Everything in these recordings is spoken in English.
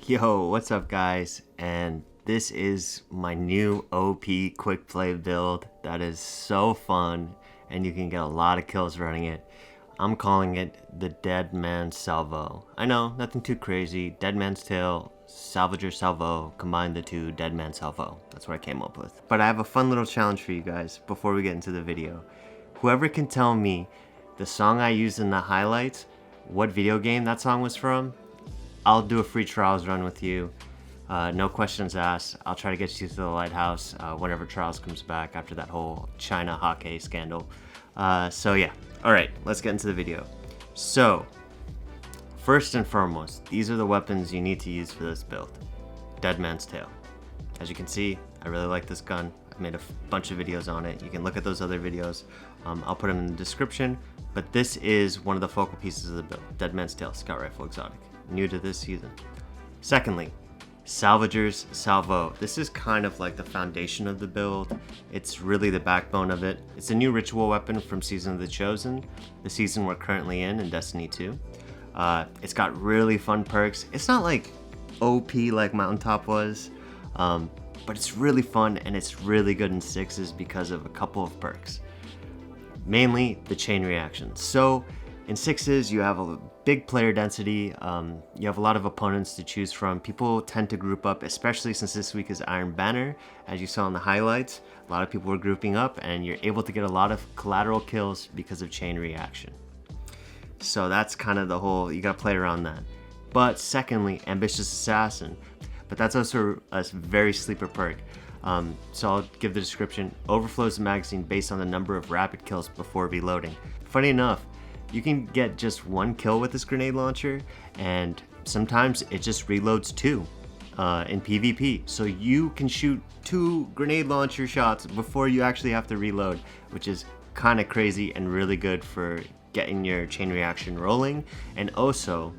Yo, what's up guys? And this is my new OP quick play build that is so fun and you can get a lot of kills running it. I'm calling it the Dead Man's Salvo. I know, nothing too crazy. Dead Man's Tail, Salvager, Salvo, combine the two, Dead Man's Salvo. That's what I came up with. But I have a fun little challenge for you guys before we get into the video. Whoever can tell me the song I used in the highlights, what video game that song was from, I'll do a free trials run with you. No questions asked. I'll try to get you to the lighthouse whenever trials comes back after that whole China hockey scandal. So yeah, all right, let's get into the video. So first and foremost, these are the weapons you need to use for this build. Dead Man's Tail. As you can see, I really like this gun. I've made a bunch of videos on it. You can look at those other videos. I'll put them in the description, but this is one of the focal pieces of the build. Dead Man's Tail, Scout Rifle Exotic. New to this season. Secondly, Salvager's Salvo. This is kind of like the foundation of the build. It's really the backbone of it. It's a new ritual weapon from Season of the Chosen, the season we're currently in Destiny 2. It's got really fun perks. It's not like OP like Mountaintop was, but it's really fun and it's really good in sixes because of a couple of perks. Mainly the chain reaction. So in sixes, you have a big player density, you have a lot of opponents to choose from. People tend to group up, especially since this week is Iron Banner. As you saw in the highlights, a lot of people are grouping up and you're able to get a lot of collateral kills because of chain reaction. So that's kind of the whole, you gotta play around that. But secondly, Ambitious Assassin. But that's also a very sleeper perk. So I'll give the description. Overflows the magazine based on the number of rapid kills before reloading. Funny enough, you can get just one kill with this grenade launcher, and sometimes it just reloads two in PvP. So you can shoot 2 grenade launcher shots before you actually have to reload, which is kind of crazy and really good for getting your chain reaction rolling. And also,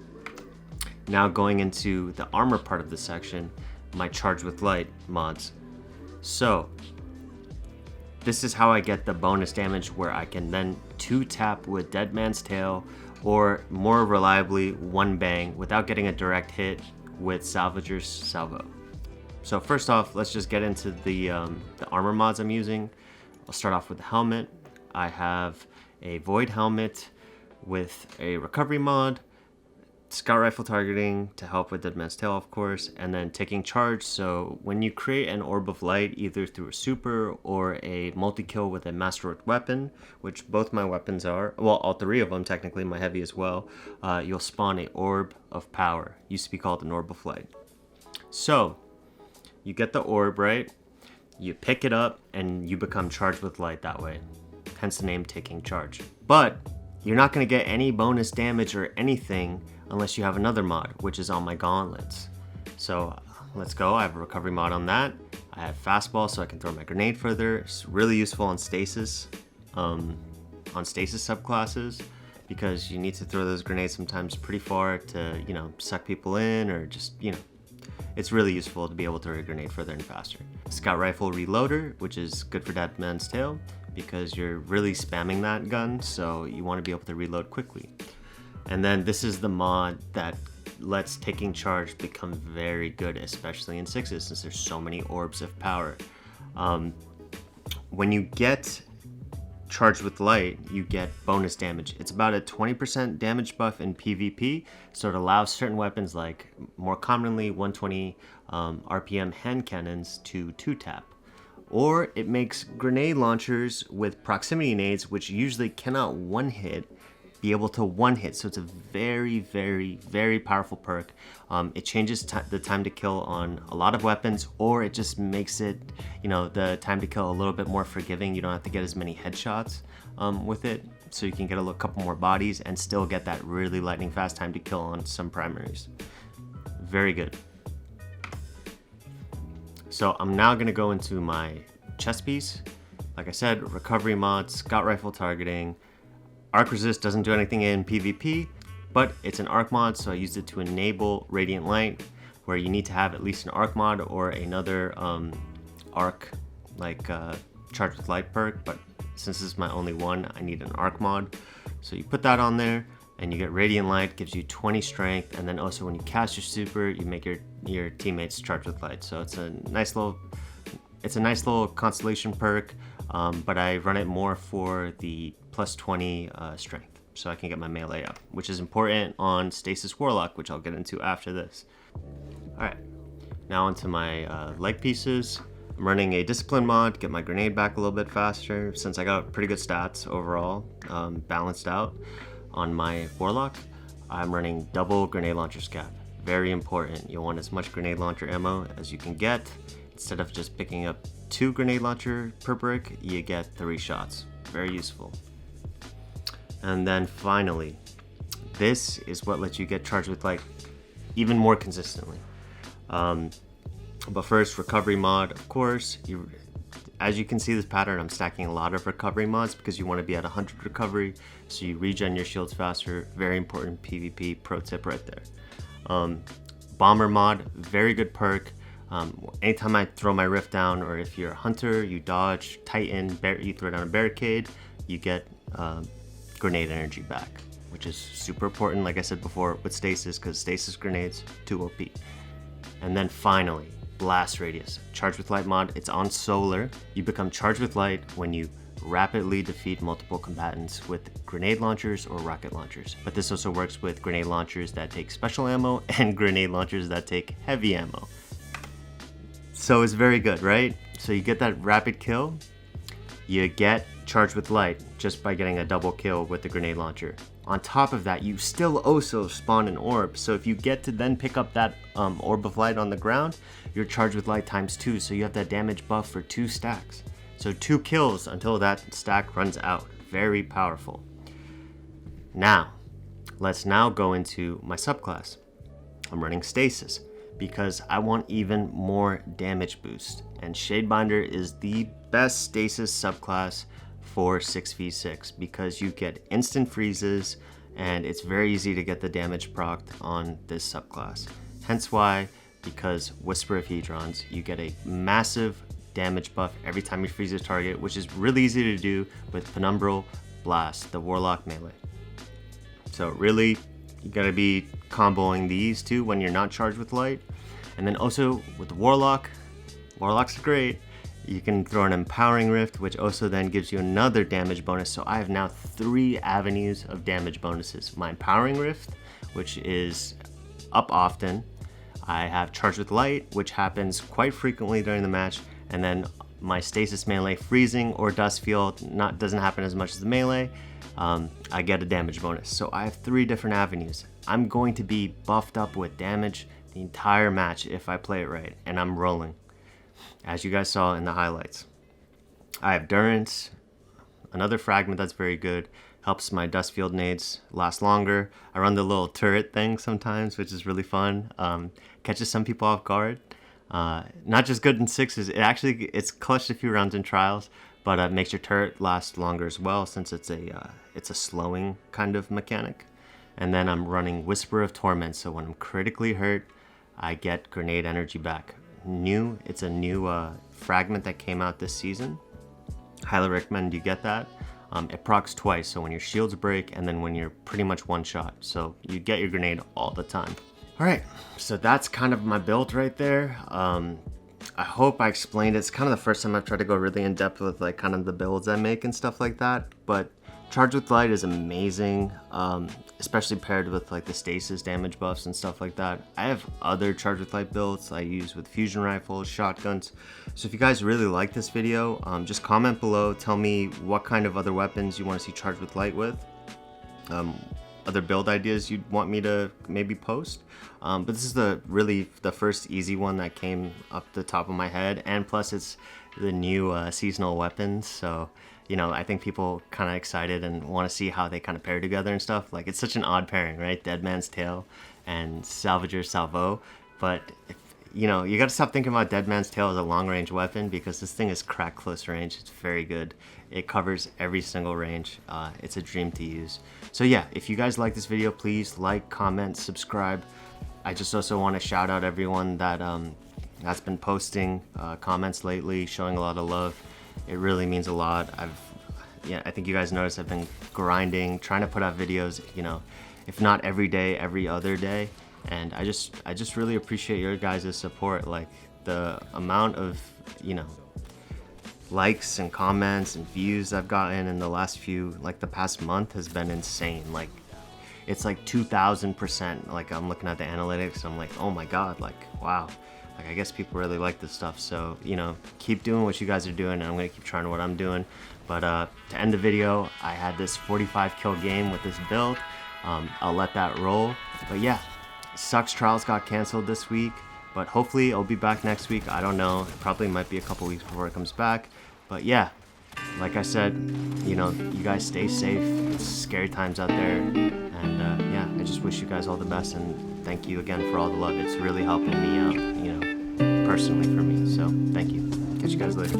now going into the armor part of the section, my Charge with Light mods. So this is how I get the bonus damage where I can then 2-tap with Dead Man's Tail, or more reliably 1-bang without getting a direct hit with Salvager's Salvo. So first off, let's just get into the armor mods I'm using. I'll start off with the helmet. I have a Void helmet with a recovery mod, Scout Rifle targeting to help with Dead Man's Tail, of course, and then taking charge. So when you create an Orb of Light, either through a super or a multi-kill with a Masterwork weapon, which both my weapons are, well, all 3 of them technically, my heavy as well, you'll spawn a Orb of Power. Used to be called an Orb of Light. So you get the orb, right? You pick it up and you become charged with light that way. Hence the name Taking Charge. But you're not going to get any bonus damage or anything unless you have another mod, which is on my gauntlets. So let's go. I have a recovery mod on that. I have fastball so I can throw my grenade further. It's really useful on stasis subclasses, because you need to throw those grenades sometimes pretty far to, you know, suck people in, or just, you know, it's really useful to be able to throw a grenade further and faster. Scout Rifle Reloader, which is good for Dead Man's Tail because you're really spamming that gun, so you want to be able to reload quickly. And then this is the mod that lets Taking Charge become very good, especially in sixes, since there's so many orbs of power. When you get Charged with Light, you get bonus damage. It's about a 20% damage buff in PvP, so it allows certain weapons, like more commonly 120 RPM hand cannons, to 2-tap. Or it makes grenade launchers with proximity nades, which usually cannot one-hit, be able to one-hit. So it's a very, very, very powerful perk. It changes the time to kill on a lot of weapons, or it just makes it, you know, the time to kill a little bit more forgiving. You don't have to get as many headshots with it, so you can get a couple more bodies and still get that really lightning fast time to kill on some primaries. Very good. So I'm now going to go into my chest piece. Like I said, recovery mod, Scout Rifle targeting. Arc Resist doesn't do anything in PvP, but it's an arc mod, so I used it to enable Radiant Light, where you need to have at least an arc mod or another arc, like Charge with Light perk, but since this is my only one, I need an arc mod. So you put that on there, and you get Radiant Light, gives you 20 strength, and then also when you cast your super, you make your teammates charge with light. So it's a nice little constellation perk, but I run it more for the plus 20 strength, so I can get my melee up, which is important on Stasis Warlock, which I'll get into after this. Alright, now onto my leg pieces. I'm running a discipline mod, get my grenade back a little bit faster, since I got pretty good stats overall, balanced out. On my Warlock, I'm running double grenade launcher scab. Very important. You'll want as much grenade launcher ammo as you can get. Instead of just picking up 2 grenade launcher per brick, you get 3 shots. Very useful. And then finally, this is what lets you get charged with light even more consistently. But first, recovery mod, of course. As you can see this pattern, I'm stacking a lot of recovery mods because you want to be at 100 recovery, so you regen your shields faster. Very important PvP pro tip right there. Bomber mod, very good perk. Anytime I throw my rift down, or if you're a hunter, you dodge, titan, you throw down a barricade, you get grenade energy back, which is super important, like I said before, with stasis, because stasis grenades, too OP. And then finally, blast radius. Charge with light mod, it's on solar. You become charged with light when you rapidly defeat multiple combatants with grenade launchers or rocket launchers. But this also works with grenade launchers that take special ammo and grenade launchers that take heavy ammo. So it's very good, right? So you get that rapid kill, you get charged with light just by getting a double kill with the grenade launcher. On top of that, you still also spawn an orb, so if you get to then pick up that orb of light on the ground, you're charged with light times 2, so you have that damage buff for 2 stacks. So 2 kills until that stack runs out. Very powerful. Now, let's now go into my subclass. I'm running Stasis because I want even more damage boost, and Shadebinder is the best Stasis subclass for 6v6 because you get instant freezes and it's very easy to get the damage procced on this subclass. Hence why, because Whisper of Hedrons, you get a massive damage buff every time you freeze a target, which is really easy to do with Penumbral Blast, the Warlock melee. So really, you gotta be comboing these two when you're not charged with light. And then also with Warlocks are great. You can throw an Empowering Rift, which also then gives you another damage bonus. So I have now 3 avenues of damage bonuses. My Empowering Rift, which is up often. I have Charged with Light, which happens quite frequently during the match. And then my Stasis melee freezing or Dust Field doesn't happen as much as the melee. I get a damage bonus. So I have 3 different avenues. I'm going to be buffed up with damage the entire match if I play it right, and I'm rolling, as you guys saw in the highlights. I have Durance, another fragment that's very good, helps my Dust Field nades last longer. I run the little turret thing sometimes, which is really fun. Catches some people off guard. Not just good in 6s, it's clutched a few rounds in trials, but it makes your turret last longer as well, since it's a slowing kind of mechanic. And then I'm running Whisper of Torment, so when I'm critically hurt, I get grenade energy back. It's a new fragment that came out this season. Highly recommend you get that. It procs twice, so when your shields break and then when you're pretty much one shot, so you get your grenade all the time. Alright, so that's kind of my build right there. I hope I explained it. It's kind of the first time I've tried to go really in depth with like kind of the builds I make and stuff like that, but Charge with Light is amazing, especially paired with like the stasis damage buffs and stuff like that. I have other Charge with Light builds I use with fusion rifles, shotguns. So if you guys really like this video, just comment below, tell me what kind of other weapons you want to see Charge with Light with. Other build ideas you'd want me to maybe post. But this is really the first easy one that came up the top of my head, and plus it's the new seasonal weapons, so you know, I think people kind of excited and want to see how they kind of pair together and stuff. Like, it's such an odd pairing, right? Dead Man's Tail and Salvager Salvo. But, you know, you got to stop thinking about Dead Man's Tail as a long-range weapon, because this thing is crack close range. It's very good. It covers every single range. It's a dream to use. So yeah, if you guys like this video, please like, comment, subscribe. I just also want to shout out everyone that that's been posting comments lately, showing a lot of love. It really means a lot. yeah, I think you guys noticed I've been grinding, trying to put out videos, you know, if not every day, every other day. And I just really appreciate your guys' support. Like the amount of, you know, likes and comments and views I've gotten in the last few, like the past month has been insane. Like it's like 2,000%. Like I'm looking at the analytics, I'm like, oh my God, like, wow. Like I guess people really like this stuff. So, you know, keep doing what you guys are doing, and I'm gonna keep trying what I'm doing. But to end the video, I had this 45 kill game with this build. I'll let that roll. But yeah, sucks trials got canceled this week, but hopefully it'll be back next week. I don't know, it probably might be a couple weeks before it comes back. But yeah, like I said, you know, you guys stay safe. It's scary times out there. And yeah, I just wish you guys all the best, and thank you again for all the love. It's really helping me out, you know, personally for me. So thank you. Catch you guys later.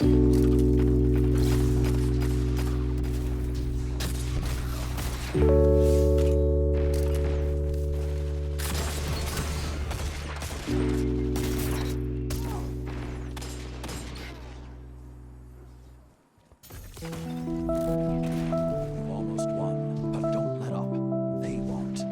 You've almost won, but don't let up. They won't.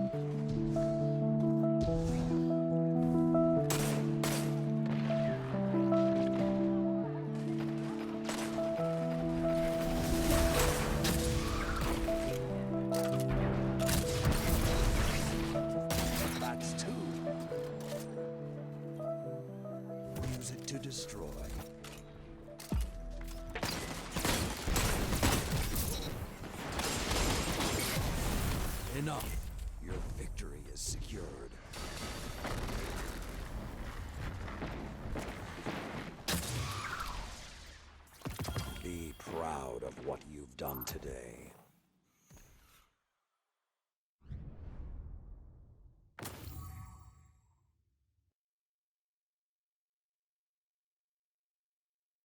That's two. Use it to destroy. Enough. Your victory is secured. Be proud of what you've done today.